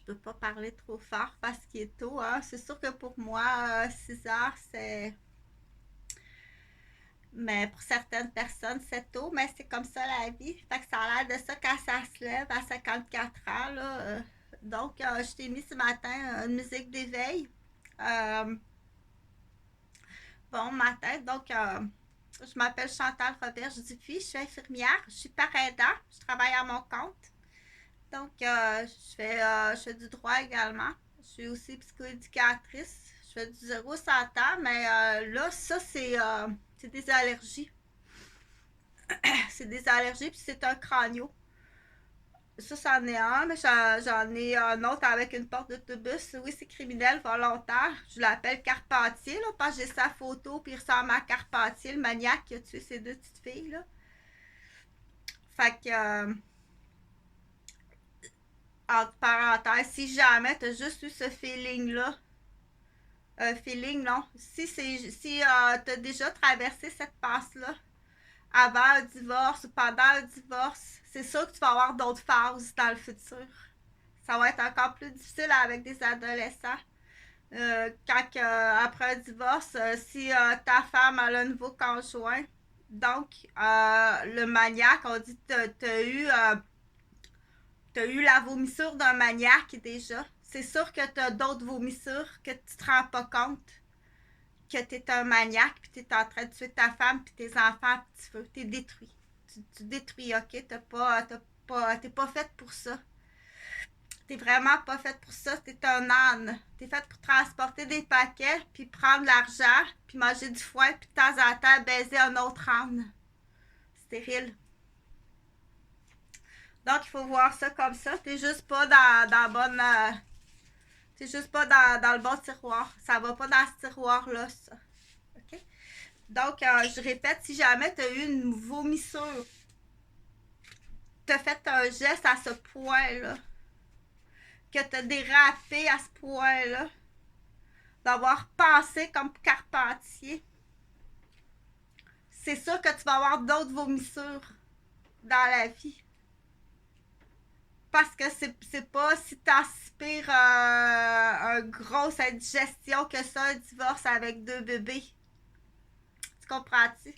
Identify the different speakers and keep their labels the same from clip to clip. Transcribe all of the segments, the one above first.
Speaker 1: peux pas parler trop fort parce qu'il est tôt. Hein. C'est sûr que pour moi, 6 heures, c'est. Mais pour certaines personnes, c'est tôt, mais c'est comme ça la vie. Fait que ça a l'air de ça quand ça se lève à 54 ans. Là, donc, je t'ai mis ce matin une musique d'éveil. Euh, bon matin. Donc, je m'appelle Chantal Robert Dupuis. Je suis infirmière. Je suis par aidant. Je travaille à mon compte. Donc, je fais du droit également. Je suis aussi psychoéducatrice. Je fais du 0 100 ans, mais là, ça, c'est des allergies. C'est des allergies, puis c'est un cranio. Ça, c'en est un, mais j'en ai un autre avec une porte d'autobus. Oui, c'est criminel volontaire. Je l'appelle Carpentier, là, parce que j'ai sa photo, puis il ressemble à Carpentier, le maniaque qui a tué ces deux petites filles, là. Fait que, entre parenthèses, si jamais t'as juste eu ce feeling-là, feeling, non, si t'as déjà traversé cette passe-là, avant un divorce ou pendant un divorce, c'est sûr que tu vas avoir d'autres phases dans le futur. Ça va être encore plus difficile avec des adolescents. Après un divorce, si ta femme a un nouveau conjoint, donc le maniaque, on dit que t'as eu la vomissure d'un maniaque déjà. C'est sûr que t'as d'autres vomissures que tu te rends pas compte que t'es un maniaque, puis t'es en train de tuer ta femme, puis tes enfants à petit feu. T'es détruit. Tu détruis, ok? T'es pas faite pour ça. T'es vraiment pas faite pour ça. T'es un âne. T'es faite pour transporter des paquets, puis prendre l'argent, puis manger du foin, puis de temps en temps baiser un autre âne. Stérile. Donc, il faut voir ça comme ça. T'es juste pas dans bonne. T'es juste pas dans le bon tiroir. Ça va pas dans ce tiroir-là, ça. OK? Donc, je répète, si jamais tu as eu une vomissure, tu as fait un geste à ce point-là, que tu as dérapé à ce point-là, d'avoir pensé comme Carpentier, c'est sûr que tu vas avoir d'autres vomissures dans la vie. Parce que c'est pas si tu aspires une grosse indigestion que ça, un divorce avec 2 bébés. Tu comprends-tu?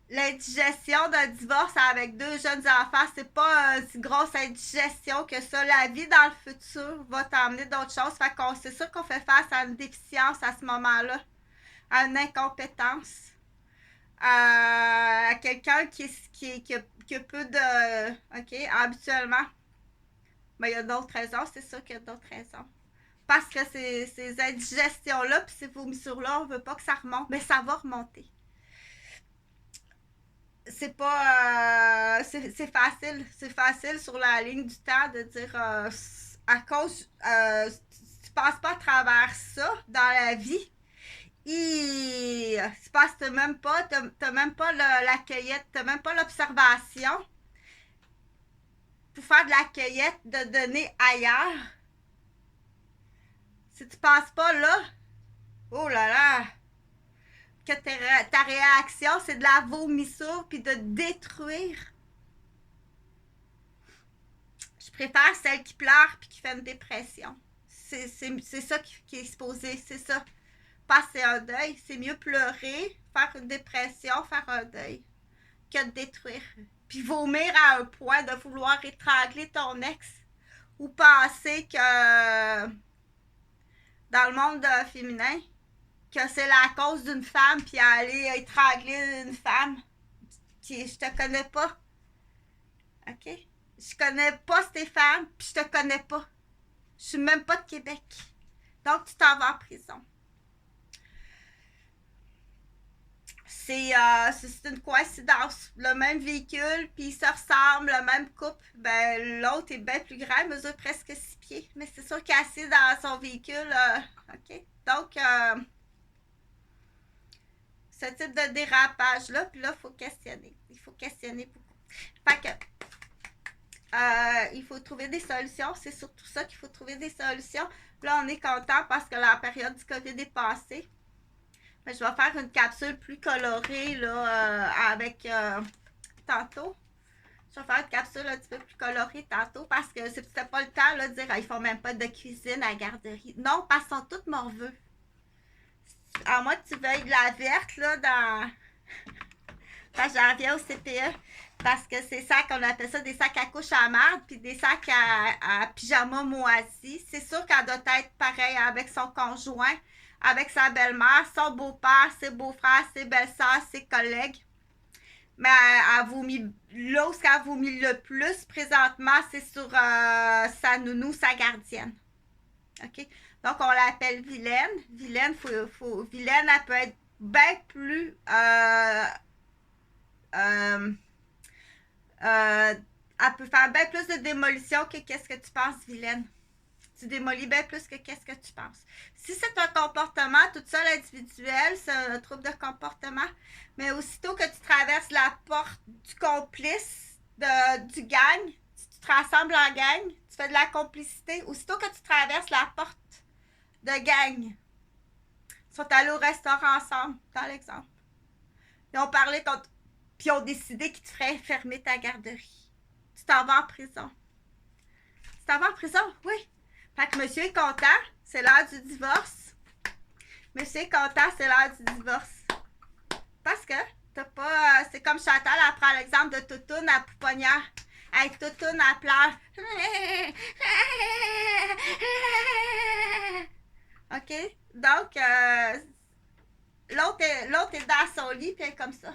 Speaker 1: L'indigestion d'un divorce avec 2 jeunes enfants, c'est pas une si grosse indigestion que ça. La vie dans le futur va t'emmener d'autres choses. Fait qu'on c'est sûr qu'on fait face à une déficience à ce moment-là, à une incompétence, à quelqu'un qui a peu de. OK, habituellement. Mais il y a d'autres raisons, c'est sûr qu'il y a d'autres raisons. Parce que ces indigestions-là, puis ces vomissures-là, on veut pas que ça remonte, mais ça va remonter. C'est pas c'est facile sur la ligne du temps de dire à cause tu passes pas à travers ça dans la vie et c'est parce que t'as même pas la cueillette, t'as même pas l'observation pour faire de la cueillette de données ailleurs. Si tu passes pas là, oh là là, que ta réaction c'est de la vomissure puis de détruire. Je préfère celle qui pleure puis qui fait une dépression. C'est ça qui est supposé, c'est ça. Passer un deuil, c'est mieux pleurer, faire une dépression, faire un deuil, que de détruire. Puis vomir à un point de vouloir étrangler ton ex ou penser que dans le monde féminin, que c'est la cause d'une femme puis aller étrangler une femme. Puis je te connais pas. OK? Je connais pas Stéphane, puis je te connais pas. Je suis même pas de Québec. Donc, tu t'en vas en prison. C'est une coïncidence. Le même véhicule, puis ils se ressemblent, le même couple. Ben, l'autre est bien plus grand, il mesure presque 6 pieds. Mais c'est sûr qu'il est assis dans son véhicule. OK? Donc, ce type de dérapage-là, puis là, il faut questionner. Il faut questionner beaucoup. Fait que, il faut trouver des solutions. C'est surtout ça qu'il faut trouver des solutions. Là, on est content parce que la période du COVID est passée. Mais je vais faire une capsule plus colorée là, avec tantôt. Je vais faire une capsule un petit peu plus colorée tantôt parce que c'était pas le temps là, de dire ils font même pas de cuisine à la garderie. Non, parce qu'ils sont tous morveux. À moins que tu veuilles de la verte là dans. Quand j'en reviens au CPE, parce que c'est sacs, on appelle ça des sacs à couche à marde, puis des sacs à pyjama moisi. C'est sûr qu'elle doit être pareille avec son conjoint, avec sa belle-mère, son beau-père, ses beaux-frères, ses belles-sœurs, ses collègues. Mais elle vomit, là où elle vomit le plus présentement, c'est sur sa nounou, sa gardienne. OK? Donc, on l'appelle Vilaine. Vilaine, elle peut être bien plus euh, elle peut faire bien plus de démolition que qu'est-ce que tu penses, Vilaine. Tu démolis bien plus que qu'est-ce que tu penses. Si c'est un comportement tout seul individuel, c'est un trouble de comportement, mais aussitôt que tu traverses la porte du complice du gang, tu te rassembles en gang, tu fais de la complicité, aussitôt que tu traverses la porte de gang, ils sont allés au restaurant ensemble, dans l'exemple. Ils ont parlé contre, puis ils ont décidé qu'ils te feraient fermer ta garderie. Tu t'en vas en prison. Tu t'en vas en prison? Oui. Fait que monsieur est content, c'est l'heure du divorce. Monsieur est content, c'est l'heure du divorce. Parce que t'as pas. C'est comme Chantal, elle prend l'exemple de Toutoune à pouponnière. Hey, Toutoune, elle pleure. OK? Donc, l'autre est dans son lit, puis elle est comme ça.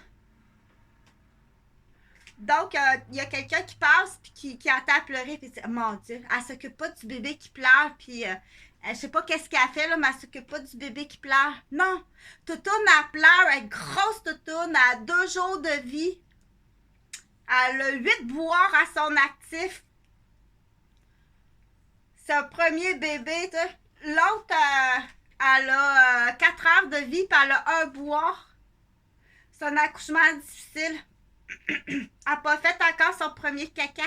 Speaker 1: Donc, il y a quelqu'un qui passe puis qui entend pleurer puis dit mon Dieu, elle s'occupe pas du bébé qui pleure puis je sais pas qu'est-ce qu'elle fait là, mais elle s'occupe pas du bébé qui pleure. Non, Toutoune elle pleure, elle est grosse Toutoune, elle a 2 jours de vie, elle a 8 boires à son actif. C'est un premier bébé, l'autre elle a 4 heures de vie puis elle a 1 boire. C'est un accouchement difficile. Elle n'a pas fait encore son premier caca.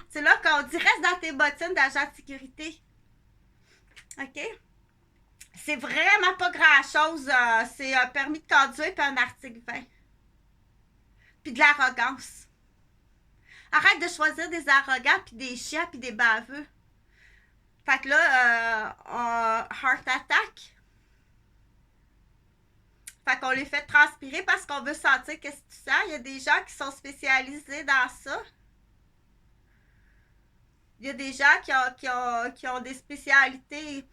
Speaker 1: C'est là qu'on dit reste dans tes bottines d'agent de sécurité. OK? C'est vraiment pas grand-chose. C'est un permis de conduire et un article 20. Puis de l'arrogance. Arrête de choisir des arrogants puis des chiens puis des baveux. Fait que là, heart attack. Fait qu'on les fait transpirer parce qu'on veut sentir qu'est-ce que tu sens. Il y a des gens qui sont spécialisés dans ça. Il y a des gens qui ont des spécialités.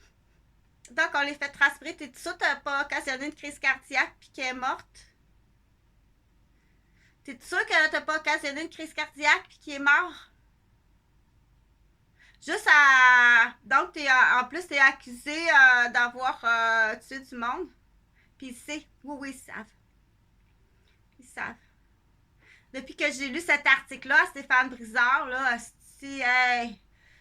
Speaker 1: Donc, on les fait transpirer. T'es sûr que t'as pas occasionné une crise cardiaque puis qu'elle est morte? T'es sûr que t'as pas occasionné une crise cardiaque puis qu'il est mort? Juste à... Donc, en plus, t'es accusé d'avoir tué du monde. Puis ils savent. Oui, ils savent. Ils savent. Depuis que j'ai lu cet article-là, Stéphane Brizard, là, si, ils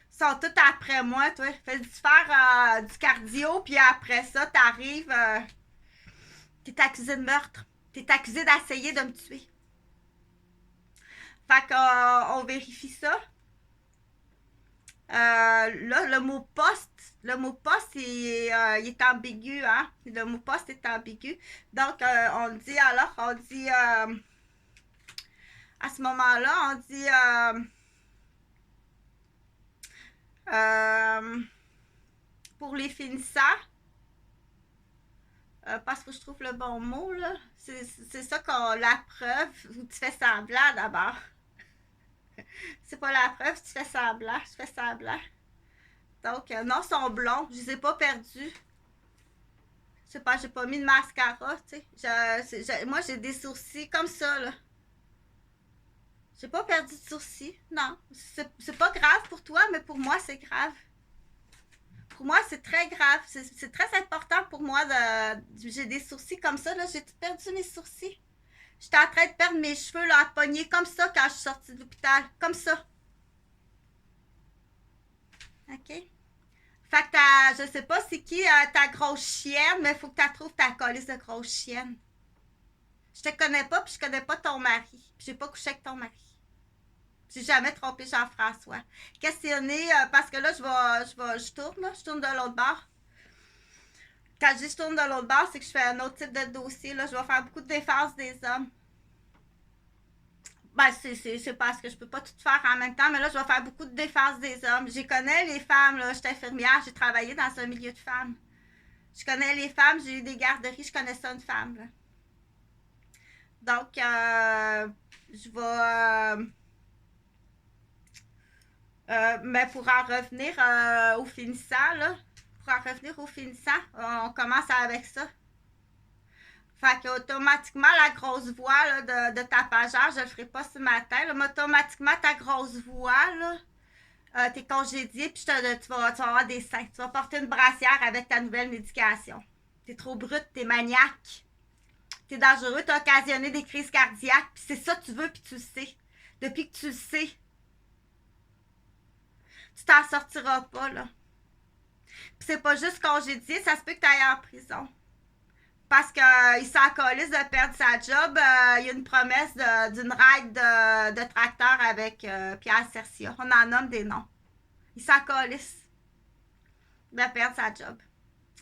Speaker 1: sont tous après moi, toi. Fais-tu faire du cardio, puis après ça, t'arrives, t'es accusé de meurtre. T'es accusé d'essayer de me tuer. Fait qu'on vérifie ça. Là, le mot poste, il est ambigu, hein? Le mot poste est ambigu. Donc, on dit, à ce moment-là, on dit, pour les finissants, parce que je trouve le bon mot, là, c'est ça qu'on, la preuve, où tu fais semblant d'abord. C'est pas la preuve, tu fais semblant, je fais semblant. Donc, non, ils sont blonds. Je les ai pas perdus. Je sais pas, j'ai pas mis de mascara, tu sais. Moi, j'ai des sourcils comme ça, là. J'ai pas perdu de sourcils, non. C'est pas grave pour toi, mais pour moi, c'est grave. Pour moi, c'est très grave. C'est très important pour moi j'ai des sourcils comme ça, là. J'ai perdu mes sourcils. J'étais en train de perdre mes cheveux, là, à pogner comme ça quand je suis sortie de l'hôpital. Comme ça. OK? Fait que je sais pas c'est qui ta grosse chienne, mais il faut que tu trouves ta colisse de grosse chienne. Je te connais pas, puis je connais pas ton mari. Puis j'ai pas couché avec ton mari. J'ai jamais trompé Jean-François. Questionner, parce que là, je tourne, là, je tourne de l'autre bord. Quand je dis je tourne de l'autre bord, c'est que je fais un autre type de dossier. Là, je vais faire beaucoup de défense des hommes. Ben, c'est parce que je peux pas tout faire en même temps, mais là, je vais faire beaucoup de défense des hommes. Je connais les femmes, là. J'étais infirmière, j'ai travaillé dans un milieu de femmes. Je connais les femmes, j'ai eu des garderies, je connais ça une femme, là. Donc, je vais. Mais pour en revenir au finissant, là, pour en revenir au finissant, on commence avec ça. Fait qu'automatiquement, la grosse voix là, de tapageur, je le ferai pas ce matin, là, mais automatiquement, ta grosse voix, là, t'es congédié, puis tu vas avoir des seins. Tu vas porter une brassière avec ta nouvelle médication. T'es trop brute, t'es maniaque. T'es dangereux, t'as occasionné des crises cardiaques, puis c'est ça que tu veux, puis tu le sais. Depuis que tu le sais, tu t'en sortiras pas, là. Puis c'est pas juste congédié, ça se peut que tu ailles en prison. Parce qu'il s'en calisse de perdre sa job. Il y a une promesse d'une ride de tracteur avec Pierre Cercia. On en nomme des noms. Il s'en calisse de perdre sa job.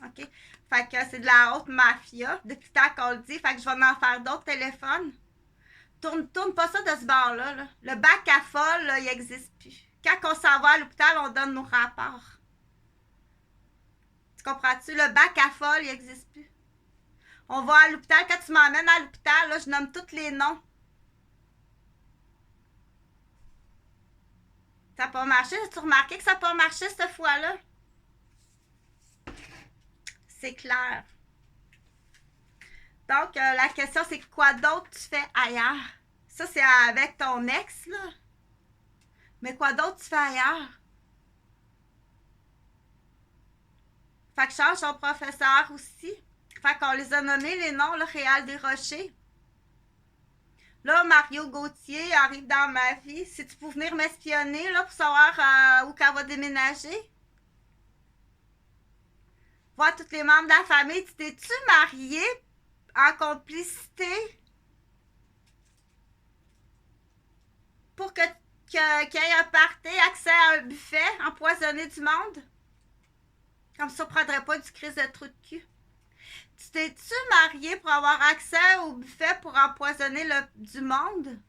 Speaker 1: OK? Fait que c'est de la haute mafia. Depuis le temps qu'on le dit. Fait que je vais en faire d'autres téléphones. Tourne pas ça de ce bord-là. Là. Le bac à folle, là, il n'existe plus. Quand on s'en va à l'hôpital, on donne nos rapports. Tu comprends-tu? Le bac à folle, il n'existe plus. On va à l'hôpital. Quand tu m'emmènes à l'hôpital, là, je nomme tous les noms. Ça n'a pas marché. As-tu remarqué que ça n'a pas marché cette fois-là? C'est clair. Donc, la question, c'est quoi d'autre tu fais ailleurs? Ça, c'est avec ton ex, là. Mais quoi d'autre tu fais ailleurs? Fait que change ton professeur aussi. Fait qu'on les a nommés les noms, le Réal des Rochers. Là, Mario Gauthier arrive dans ma vie. Si tu peux venir m'espionner, là, pour savoir où qu'elle va déménager. Voir tous les membres de la famille. Tu t'es-tu marié en complicité pour qu'il y ait un party, accès à un buffet, empoisonné du monde? Comme ça, on ne prendrait pas du crise de trou de cul. Tu t'es-tu marié pour avoir accès au buffet pour empoisonner du monde?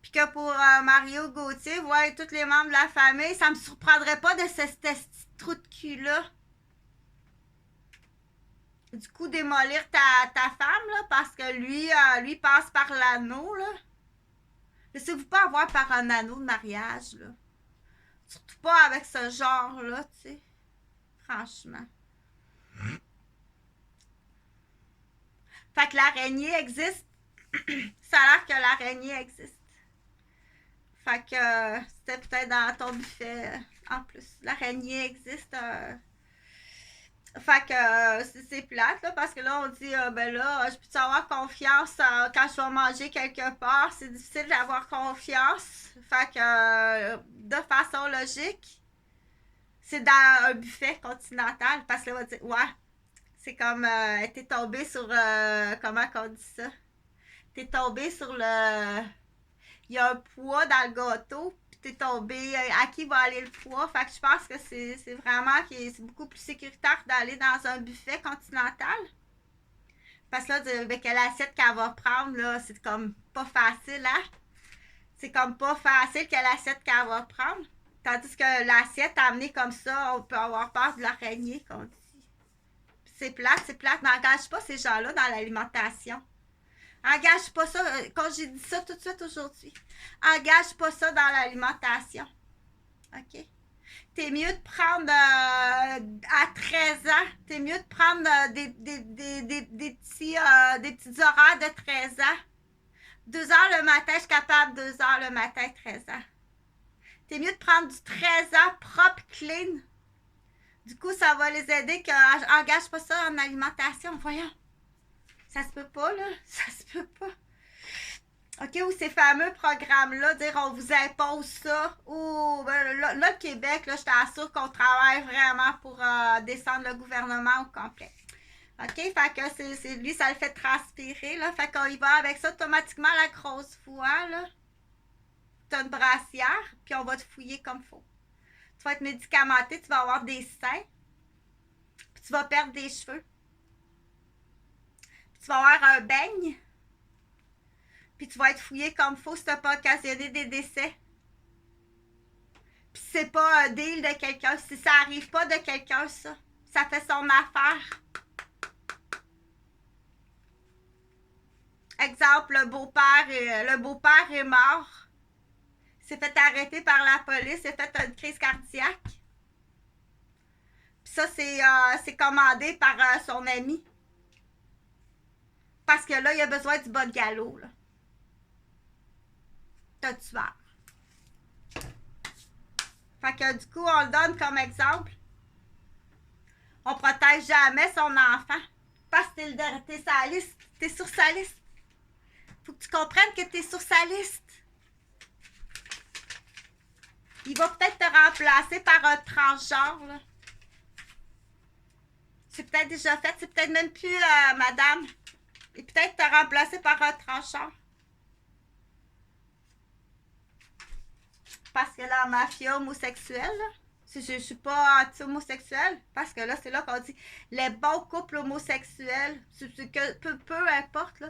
Speaker 1: Puis que pour Mario Gauthier, voir tous les membres de la famille, ça me surprendrait pas de ce trou de cul-là. Du coup, démolir ta femme, là, parce que lui passe par l'anneau, là. Laissez-vous pas avoir par un anneau de mariage, là. Surtout pas avec ce genre-là, tu sais. Franchement. Fait que l'araignée existe. Ça a l'air que l'araignée existe. Fait que c'était peut-être dans ton buffet en plus. L'araignée existe. Fait que c'est plate, là, parce que là, on dit, ben là, je peux avoir confiance quand je vais manger quelque part. C'est difficile d'avoir confiance. Fait que, de façon logique, c'est dans un buffet continental. Parce que là, on va dire, ouais, c'est comme, t'es tombé sur, comment qu'on dit ça? T'es tombé sur le... Il y a un poids dans le gâteau, puis t'es tombé, à qui va aller le poids? Fait que je pense que c'est vraiment que c'est beaucoup plus sécuritaire d'aller dans un buffet continental. Parce que là, avec l'assiette qu'elle va prendre, là, c'est comme pas facile, hein? C'est comme pas facile que l'assiette qu'elle va prendre. Tandis que l'assiette amenée comme ça, on peut avoir peur de l'araignée, qu'on dit. C'est plate. N'engage pas ces gens-là dans l'alimentation. Engage pas ça, quand j'ai dit ça tout de suite aujourd'hui, engage pas ça dans l'alimentation. OK? T'es mieux de prendre à 13 ans, t'es mieux de prendre des petits horaires de 13 ans. 2 heures le matin, je suis capable, 2 heures le matin, 13 ans. T'es mieux de prendre du 13 ans propre, clean. Du coup, ça va les aider que engage pas ça en alimentation. Voyons. Ça se peut pas, là. Ça se peut pas. OK, ou ces fameux programmes-là, dire on vous impose ça. Ou ben, là, le Québec, là, je t'assure qu'on travaille vraiment pour descendre le gouvernement au complet. OK, fait que lui, ça le fait transpirer, là. Fait qu'on y va avec ça automatiquement, la grosse voix, là. T'as une brassière, puis on va te fouiller comme il faut. Tu vas être médicamenté, tu vas avoir des seins, puis tu vas perdre des cheveux. Tu vas avoir un beigne, Puis tu vas être fouillé comme faux si tu n'as pas occasionné des décès. Puis c'est pas un deal de quelqu'un. Si ça arrive pas de quelqu'un, ça fait son affaire. Exemple, le beau-père est mort. S'est fait arrêter par la police, s'est fait une crise cardiaque. Puis ça, c'est commandé par son ami. Parce que là, il a besoin du bas de galop. T'as tueur. Fait que du coup, on le donne comme exemple. On protège jamais son enfant. Parce que t'es sa liste. T'es sur sa liste. Faut que tu comprennes que t'es sur sa liste. Il va peut-être te remplacer par un transgenre. Là. C'est peut-être déjà fait. C'est peut-être même plus madame. Et peut-être te remplacer par un transgenre. Parce que la mafia homosexuelle, là, je ne suis pas anti-homosexuelle, parce que là, c'est là qu'on dit les bons couples homosexuels, peu importe, là.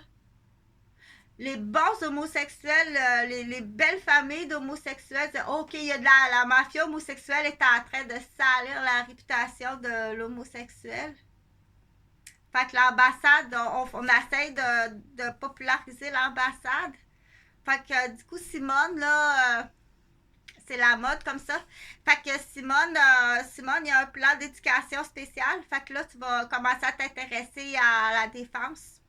Speaker 1: Les bons homosexuels, les belles familles d'homosexuels, OK, il y a de la mafia homosexuelle est en train de salir la réputation de l'homosexuel. Fait que l'ambassade, on essaie de populariser l'ambassade. Fait que du coup, Simone, là, c'est la mode comme ça. Fait que Simone, il y a un plan d'éducation spécial. Fait que là, tu vas commencer à t'intéresser à la défense.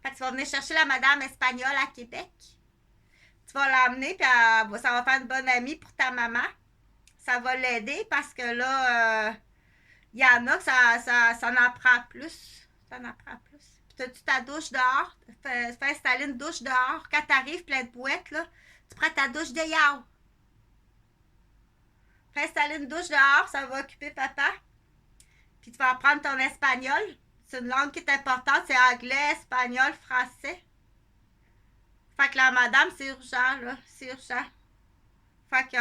Speaker 1: Fait que tu vas venir chercher la madame espagnole à Québec. Tu vas l'amener, puis ça va faire une bonne amie pour ta maman. Ça va l'aider parce que là, il y en a que ça en prend plus. Ça en prend plus. Puis t'as-tu ta douche dehors? Fais installer une douche dehors. Quand t'arrives plein de boîtes, là, tu prends ta douche dehors. Fais installer une douche dehors, ça va occuper papa. Puis tu vas apprendre ton espagnol. C'est une langue qui est importante, c'est anglais, espagnol, français. Fait que la madame, c'est urgent, là. C'est urgent. Fait que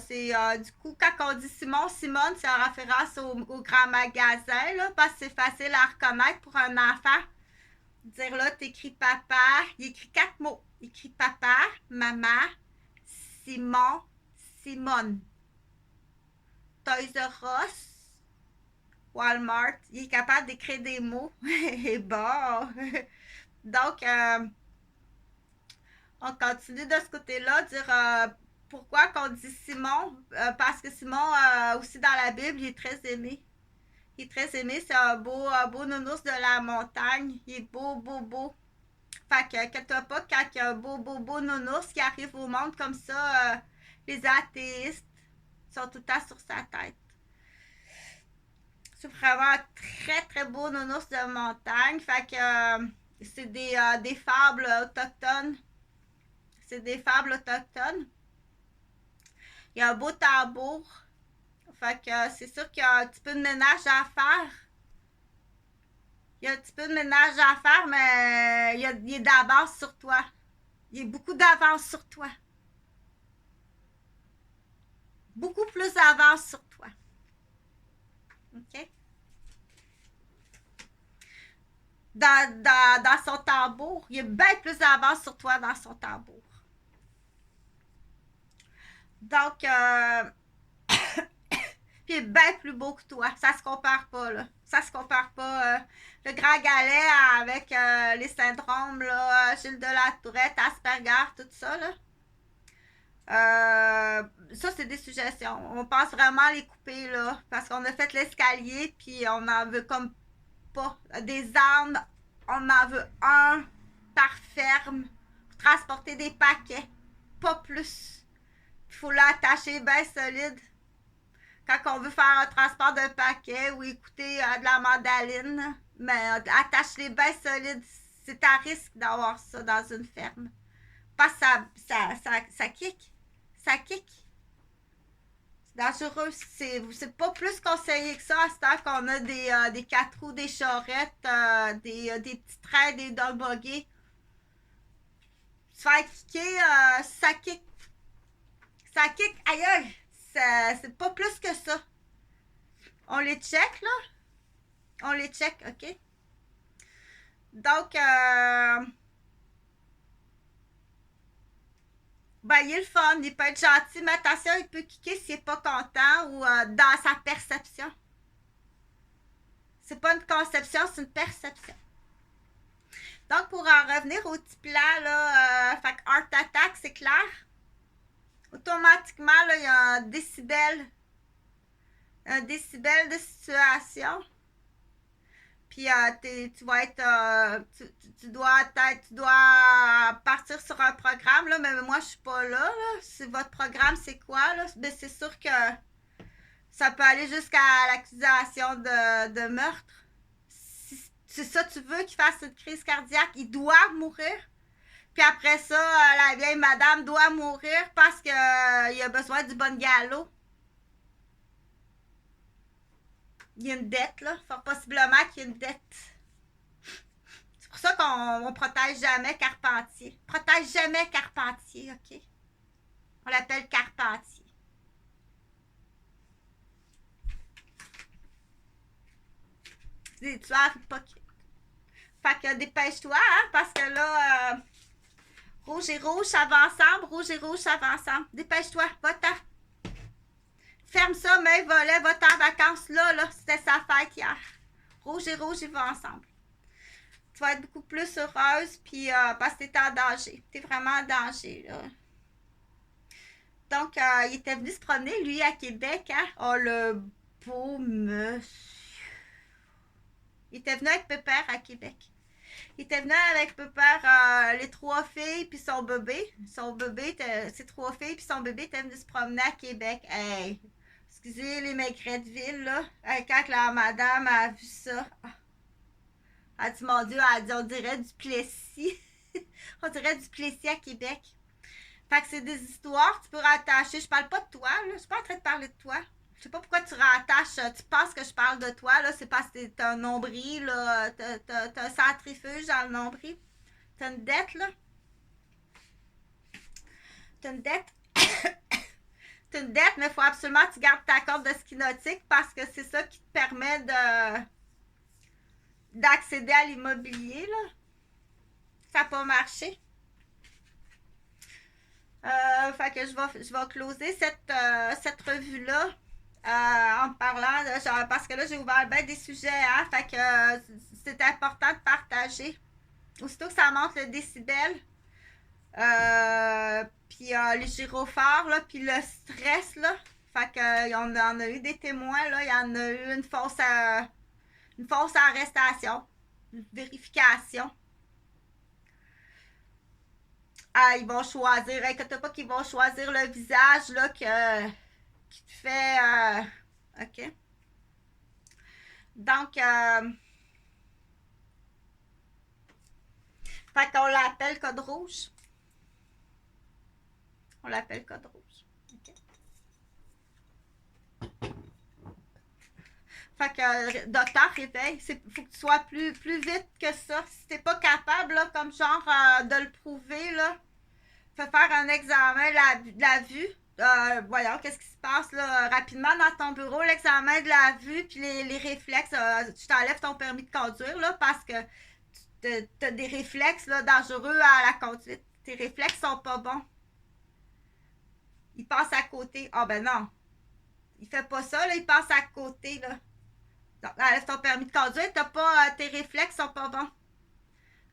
Speaker 1: c'est du coup, quand on dit Simone, c'est en référence au grand magasin, là, parce que c'est facile à reconnaître pour un enfant. Dire là, t'écris papa, il écrit 4 mots. Il écrit papa, maman, Simon, Simone. Toys R Us, Walmart, il est capable d'écrire des mots. Et bon. Donc, on continue de ce côté-là, dire pourquoi qu'on dit Simon. Parce que Simon, aussi dans la Bible, il est très aimé. Il est très aimé, c'est un beau nounours de la montagne. Il est beau, beau, beau. Fait que, inquiète-toi pas, quand il y a un beau nounours qui arrive au monde comme ça, les athéistes sont tout le temps sur sa tête. C'est vraiment un très, très beau nounours de montagne. Fait que c'est des fables autochtones. C'est des fables autochtones. Il y a un beau tambour. Fait que c'est sûr qu'il y a un petit peu de ménage à faire. Il y a un petit peu de ménage à faire, mais il est d'avance sur toi. Il est beaucoup d'avance sur toi. Beaucoup plus d'avance sur toi. OK? Dans son tambour. Il y a bien plus d'avance sur toi dans son tambour. Donc, puis il est bien plus beau que toi. Ça se compare pas, là. Ça se compare pas. Le grand galet avec les syndromes, là, Gilles de la Tourette, Asperger, tout ça, là. Ça, c'est des suggestions. On pense vraiment à les couper, là. Parce qu'on a fait l'escalier, puis on en veut comme pas. Des armes, on en veut un par ferme pour transporter des paquets. Pas plus. Il faut l'attacher bien solide. Quand on veut faire un transport de paquets ou écouter de la mandaline, mais attache-les bien solides. C'est à risque d'avoir ça dans une ferme. Parce que ça kick. Ça kick. C'est dangereux. C'est pas plus conseillé que ça à ce temps qu'on a des 4 roues, des charrettes, des petits trains, des dog buggy. Se faire kicker, ça kick. Ça kick ailleurs. C'est pas plus que ça. On les check, là. On les check, OK? Donc, Ben, il est le fun, il peut être gentil, mais attention, il peut kicker s'il n'est pas content ou dans sa perception. C'est pas une conception, c'est une perception. Donc, pour en revenir au petit plan, là, fait que Heart Attack, c'est clair. Automatiquement, là, il y a un décibel de situation. Puis tu vas être. Tu dois partir sur un programme, là, mais moi, je suis pas là. Si votre programme, c'est quoi, là? Ben, c'est sûr que ça peut aller jusqu'à l'accusation de meurtre. Si c'est ça, tu veux qu'il fasse une crise cardiaque, il doit mourir. Puis après ça, la vieille madame doit mourir parce qu'il a besoin du bon galop. Il y a une dette, là. Fort possiblement qu'il y a une dette. C'est pour ça qu'on protège jamais Carpentier. Protège jamais Carpentier, OK? On l'appelle Carpentier. C'est des tueurs hypocrites. Fait que dépêche-toi, hein, parce que là, rouge et rouge, ça va ensemble. Rouge et rouge, ça va ensemble. Dépêche-toi, va-t'en. Ferme ça, mais volet, va-t'en en vacances. Là, c'était sa fête hier. Rouge et rouge, ils vont ensemble. Tu vas être beaucoup plus heureuse, puis parce que t'es en danger. T'es vraiment en danger, là. Donc, il était venu se promener, lui, à Québec, hein. Oh, le beau monsieur. Il était venu avec Pépère à Québec. Il était venu avec Pépère, les 3 filles, puis son bébé. Ses 3 filles, puis son bébé était venu se promener à Québec. Hey! Excusez les maigrets de ville, là. Quand la madame a vu ça. Elle a dit, mon Dieu, elle a dit, on dirait du Plessis. On dirait du Plessis à Québec. Fait que c'est des histoires, tu peux rattacher. Je parle pas de toi, là. Je suis pas en train de parler de toi. Je sais pas pourquoi tu rattaches. Tu penses que je parle de toi, là. C'est parce que t'as un nombril, là. T'as un centrifuge dans le nombril. T'as une dette, là. T'as une dette. T'as une dette, mais il faut absolument que tu gardes ta corde de ski nautique parce que c'est ça qui te permet d'accéder à l'immobilier, là. Ça n'a pas marché. Fait que je vais closer cette revue-là en parlant, genre, parce que là, j'ai ouvert bien des sujets, hein, fait que c'est important de partager. Aussitôt que ça monte le décibel, puis les gyrophares, là, puis le stress, là, fait que on en a eu des témoins, là, il y en a eu une fausse arrestation, une vérification. Ah, ils vont choisir, inquiète pas qu'ils vont choisir le visage, là, qui te fait... OK. Donc, fait qu'on l'appelle code rouge. On l'appelle code rouge. OK. Fait que, docteur, réveille. Faut que tu sois plus vite que ça. Si t'es pas capable, là, comme genre, de le prouver, là, fais faire un examen de la vue. Voyons, qu'est-ce qui se passe là, rapidement dans ton bureau, l'examen de la vue, puis les réflexes. Tu t'enlèves ton permis de conduire, là, parce que tu as des réflexes là, dangereux à la conduite. Tes réflexes sont pas bons. Il passe à côté. Ah ben non. Il fait pas ça, là, il passe à côté, là. Donc, enlève ton permis de conduire, tes réflexes sont pas bons.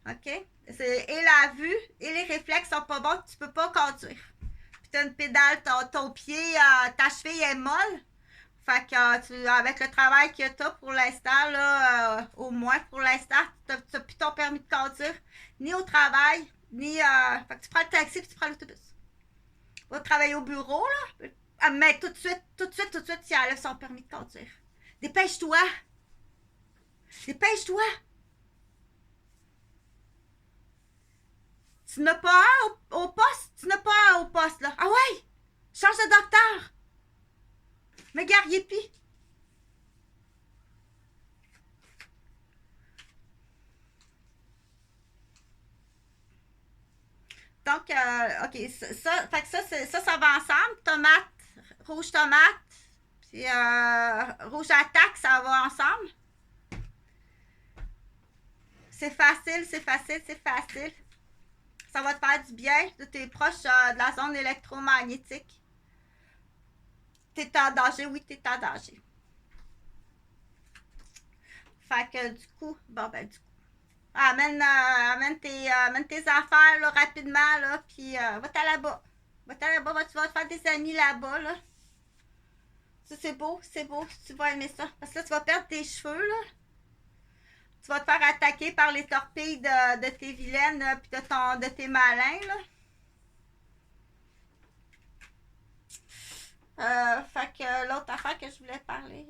Speaker 1: OK? Et la vue et les réflexes sont pas bons, tu peux pas conduire. Puis t'as une pédale, ton pied, ta cheville est molle. Fait que avec le travail que t'as pour l'instant, là, au moins pour l'instant, t'as plus ton permis de conduire, ni au travail, ni. Fait que tu prends le taxi puis tu prends l'autobus. Va travailler au bureau, là. Mais tout de suite, tu enlèves son permis de conduire. Dépêche-toi! Dépêche-toi! Tu n'as pas un au poste? Tu n'as pas un au poste, là. Ah ouais! Change de docteur! Mais Gariepi! Donc, OK, fait que ça va ensemble. Tomate, rouge tomate, puis rouge attaque, ça va ensemble. C'est facile, c'est facile, c'est facile. Ça va te faire du bien. Tu es proche de la zone électromagnétique. Tu es en danger, oui, tu es en danger. Fait que du coup, bon ben du coup, amène tes affaires là, rapidement, là, puis va-t'en là-bas. Va-t'en là-bas, tu vas te faire des amis là-bas, là. Ça, c'est beau, tu vas aimer ça. Parce que là, tu vas perdre tes cheveux, là. Tu vas te faire attaquer par les torpilles de tes vilaines, puis de tes malins, là. Fait que l'autre affaire que je voulais parler.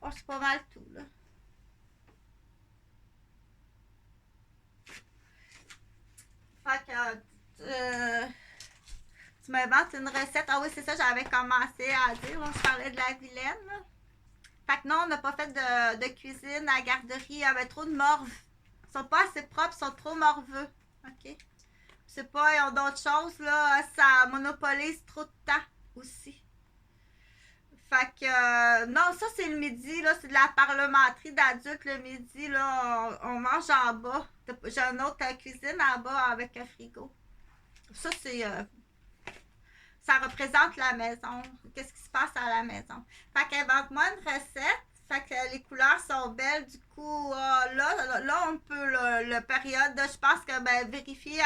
Speaker 1: Oh, c'est pas mal tout, là. Fait que tu m'inventes une recette. Ah oui, c'est ça, j'avais commencé à dire. On se parlait de la vilaine, là. Fait que non, on n'a pas fait de cuisine à la garderie. Il y avait trop de morve. Ils sont pas assez propres, ils sont trop morveux. OK? C'est pas, ils ont d'autres choses, là. Ça monopolise trop de temps aussi. Fait que, non, ça, c'est le midi, là. C'est de la parlementerie d'adultes le midi, là. On mange en bas. J'ai une autre cuisine en bas avec un frigo. Ça, c'est. Ça représente la maison. Qu'est-ce qui se passe à la maison? Fait qu'invente-moi une recette. Fait que les couleurs sont belles. Du coup, là, on peut, le période, je pense que, ben, vérifier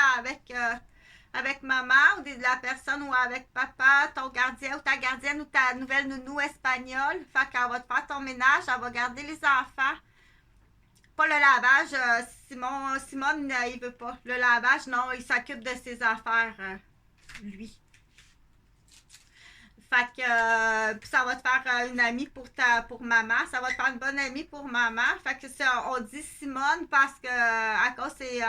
Speaker 1: avec maman ou la personne ou avec papa, ton gardien ou ta gardienne ou ta nouvelle nounou espagnole. Fait qu'elle va te faire ton ménage, elle va garder les enfants. Pas le lavage. Simone, il veut pas. Le lavage, non, il s'occupe de ses affaires, lui. Fait que ça va te faire une amie pour maman. Ça va te faire une bonne amie pour maman. Fait que on dit Simone parce que à cause c'est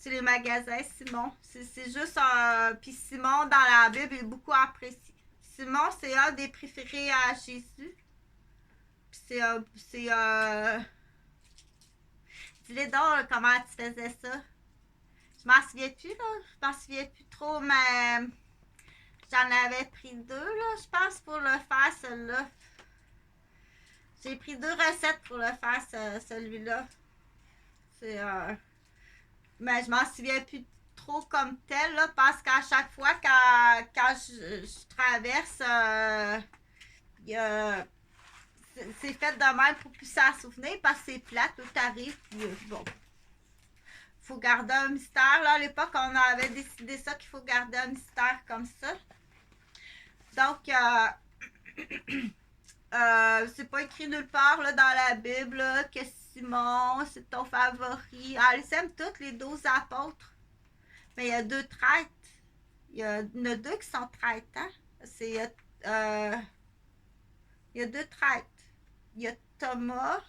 Speaker 1: les magasins Simon. C'est juste puis Simon dans la Bible est beaucoup apprécié. Simon, c'est un des préférés à Jésus. Puis dis-les donc comment tu faisais ça. Je m'en souviens plus, là. Je m'en souviens plus trop, mais j'en avais pris deux, là, je pense, pour le faire, celui-là. J'ai pris deux recettes pour le faire, celui-là. C'est. Mais je m'en souviens plus trop comme tel, là, parce qu'à chaque fois, quand je traverse, c'est fait de même pour plus s'en souvenir, parce que c'est plate, tout arrive, puis bon. Faut garder un mystère, là. À l'époque, on avait décidé ça, qu'il faut garder un mystère comme ça. Donc, c'est pas écrit nulle part là, dans la Bible là, que Simon, c'est ton favori. Ah, ils aiment tous les 12 apôtres. Mais il y a deux traîtres. Il y en a deux qui sont traîtres. Hein? Il y a deux traîtres. Il y a Thomas.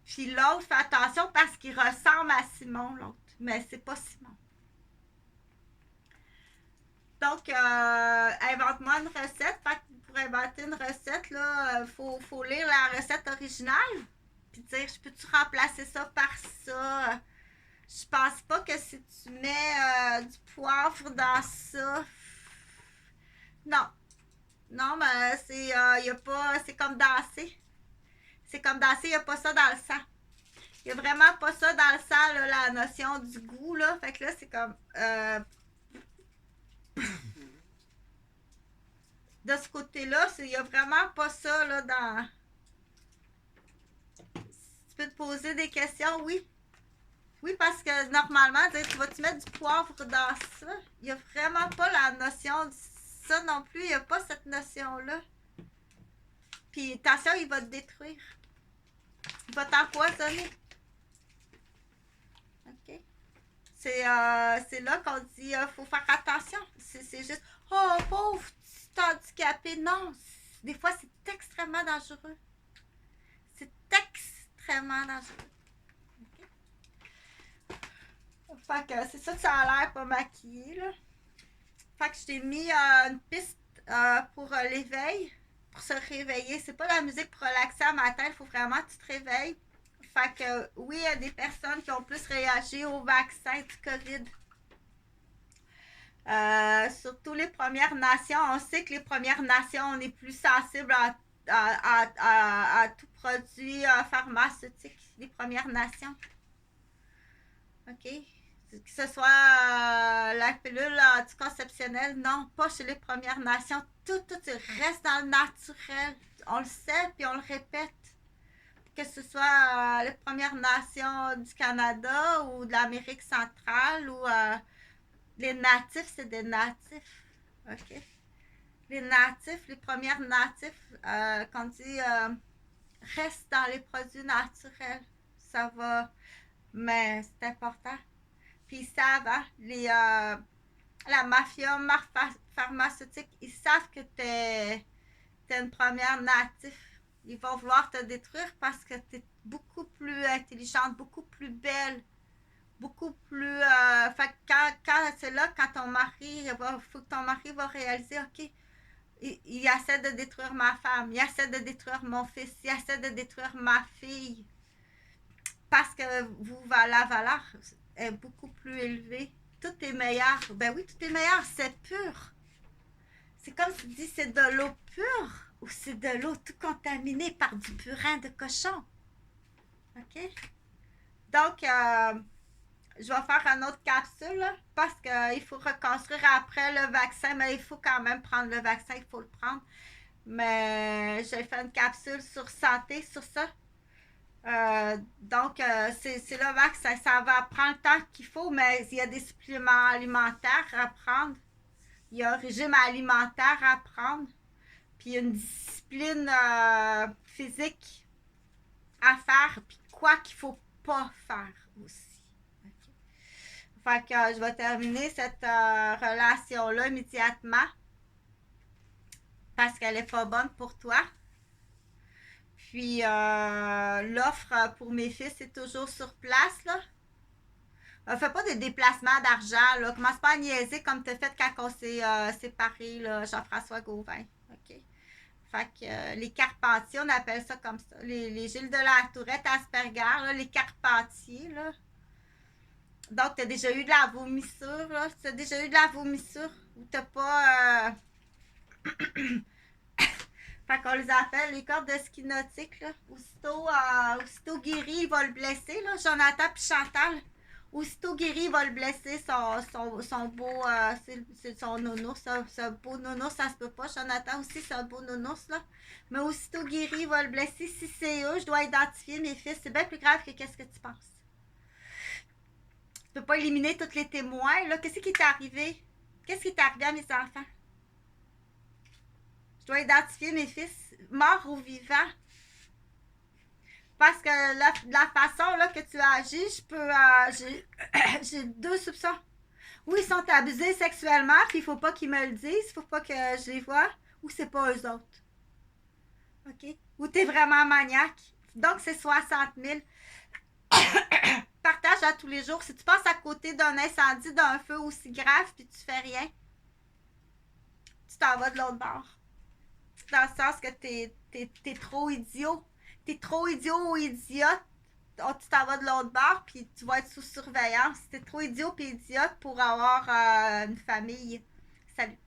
Speaker 1: Puis l'autre, fais attention parce qu'il ressemble à Simon, l'autre. Mais c'est pas Simon. Donc, invente-moi une recette. Fait que pour inventer une recette, là, faut lire la recette originale. Puis dire, je peux-tu remplacer ça par ça? Je pense pas que si tu mets du poivre dans ça. Non. Non, mais y a pas. C'est comme danser. C'est comme danser, il n'y a pas ça dans le sang. Il n'y a vraiment pas ça dans le sang, là, la notion du goût, là. Fait que là, c'est comme. De ce côté-là, il n'y a vraiment pas ça là, dans. Tu peux te poser des questions, oui. Oui, parce que normalement, tu vas-tu mettre du poivre dans ça? Il n'y a vraiment pas la notion de ça non plus. Il n'y a pas cette notion-là. Puis attention, il va te détruire. Il va t'empoisonner. OK? C'est là qu'on dit faut faire attention. C'est juste oh pauvre, tu t'es handicapé. Non, des fois c'est extrêmement dangereux. C'est extrêmement dangereux. Okay? Fait que c'est ça, ça a l'air pas maquillé là. Fait que je t'ai mis une piste pour l'éveil, pour se réveiller. C'est pas la musique pour relaxer à matin, il faut vraiment que tu te réveilles. Fait que oui, il y a des personnes qui ont plus réagi au vaccin du COVID. Surtout les Premières Nations. On sait que les Premières Nations, on est plus sensible à tout produit pharmaceutique. Les Premières Nations. OK? Que ce soit la pilule anticonceptionnelle, non, pas chez les Premières Nations. Tout reste dans le naturel. On le sait, puis on le répète. Que ce soit les Premières Nations du Canada ou de l'Amérique centrale ou les natifs, c'est des natifs. OK? Les natifs, les premières natifs, qu'on dit, restent dans les produits naturels. Ça va, mais c'est important. Puis ils savent, hein, la mafia pharmaceutique, ils savent que t'es une première natif. Ils vont vouloir te détruire parce que t'es beaucoup plus intelligente, beaucoup plus belle, beaucoup plus. Fait que c'est là, quand ton mari, faut que ton mari va réaliser, OK, il essaie de détruire ma femme, il essaie de détruire mon fils, il essaie de détruire ma fille. Parce que la valeur est beaucoup plus élevée. Tout est meilleur. Ben oui, tout est meilleur. C'est pur. C'est comme si tu dis, c'est de l'eau pure ou c'est de l'eau tout contaminée par du purin de cochon. OK? Donc, je vais faire une autre capsule là, parce qu'il faut reconstruire après le vaccin, mais il faut quand même prendre le vaccin, il faut le prendre. Mais j'ai fait une capsule sur santé, sur ça. Donc, c'est le vaccin. Ça va prendre le temps qu'il faut, mais il y a des suppléments alimentaires à prendre. Il y a un régime alimentaire à prendre. Puis il y a une discipline physique à faire. Puis quoi qu'il ne faut pas faire aussi. Okay. Fait que je vais terminer cette relation-là immédiatement. Parce qu'elle n'est pas bonne pour toi. Puis l'offre pour mes fils est toujours sur place, là. Fais pas de déplacement d'argent, là. Commence pas à niaiser comme t'as fait quand on s'est séparés, là, Jean-François Gauvin. OK? Fait que les Carpentiers, on appelle ça comme ça. Les Gilles de la Tourette, Asperger, là, les Carpentiers, là. Donc, t'as déjà eu de la vomissure, là. T'as déjà eu de la vomissure ou t'as pas... Fait qu'on les appelle les cordes de ski nautique, là. Aussitôt guéri, il va le blesser, là. Jonathan puis Chantal. Aussitôt guéri, il va le blesser, son beau, c'est son nounours, ce beau nounours, ça se peut pas. Jonathan aussi, c'est un beau nounours, là. Mais aussitôt guéri, il va le blesser. Si c'est eux, je dois identifier mes fils. C'est bien plus grave que qu'est-ce que tu penses. Tu peux pas éliminer tous les témoins, là. Qu'est-ce qui t'est arrivé? Qu'est-ce qui t'est arrivé à mes enfants? Je dois identifier mes fils, morts ou vivants. Parce que la façon là, que tu agis, je peux. J'ai deux soupçons. Ou ils sont abusés sexuellement, puis il faut pas qu'ils me le disent, il faut pas que je les vois, ou c'est pas eux autres. OK? Ou t'es vraiment maniaque. Donc, c'est 60 000. Partage à tous les jours. Si tu passes à côté d'un incendie, d'un feu aussi grave, puis tu fais rien, tu t'en vas de l'autre bord. Dans le sens que t'es trop idiot. T'es trop idiot ou idiote. Tu t'en vas de l'autre bord, puis tu vas être sous surveillance. T'es trop idiot et idiote pour avoir une famille. Salut.